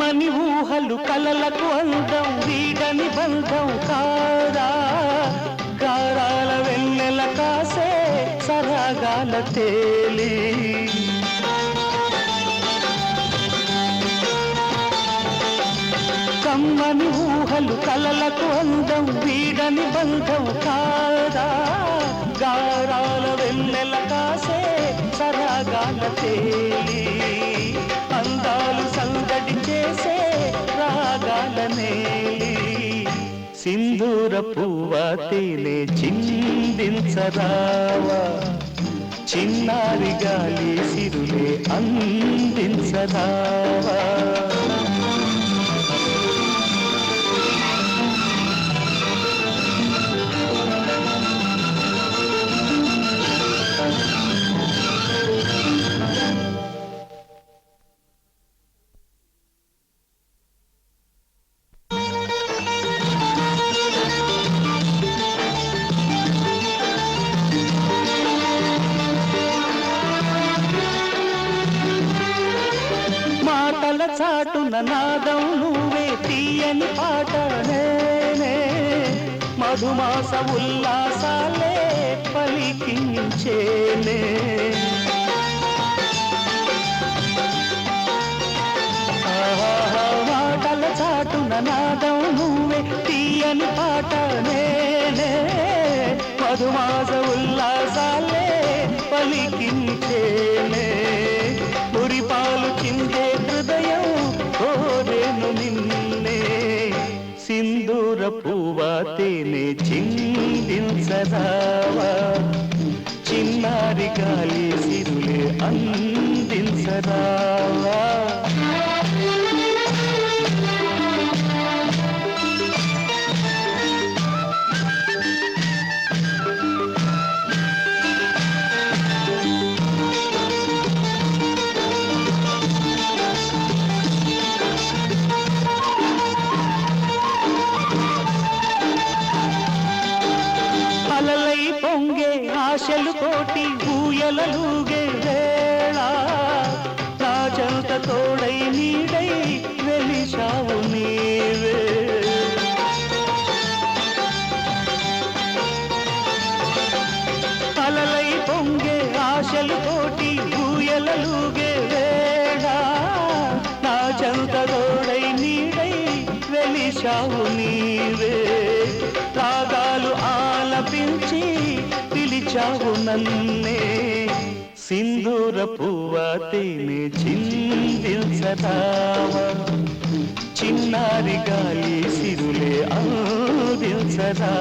కమ్మని ఊహలు కలలకు అందం వీడని బంధం కాదా గారాల వెన్నెల కాసే సరాగాల తేలి కమ్మని ఊహలు కలలకు అందం వీడని బంధం కాదా గారాల వెన్నెల కాసే సరాగాల తేలి అందాలు సందడి చేసే రాగాల నేలి సింధూర పువ్వ తేనె చిందించరావా చిన్నారి గాలి సిరులే అందించరావా చాటున నాదం నువ్వే తీయని పాట నేనే మధుమాస ఉల్లాసాలే పలికించేనే మాటల చాటున నాదం నువ్వే తీయని పాట నేనే మధుమాస ఉల్లాసాలే పలికించేనే మురిపాలు చిందే హృదయం కోరేను నిన్నే సింధూర పువ్వ తేనె చిందించరావా చిన్నారి గాలి సిరులే అందించరావా ఆశలు కోటి ఊయలలుగే వేళ నా చెంత తోడై నీడై వెలిశావు నీవే అలలై పొంగే ఆశలు కోటి ఊయలలుగే వేళ నా చెంత తోడై నీడై వెలిశావు నీవే రాగాలు ఆలపించి పిలిచావు నన్నే సింధూర పువ్వ తేనె చిందించరావా చిన్నారి గాలి సిరులే అందించరావా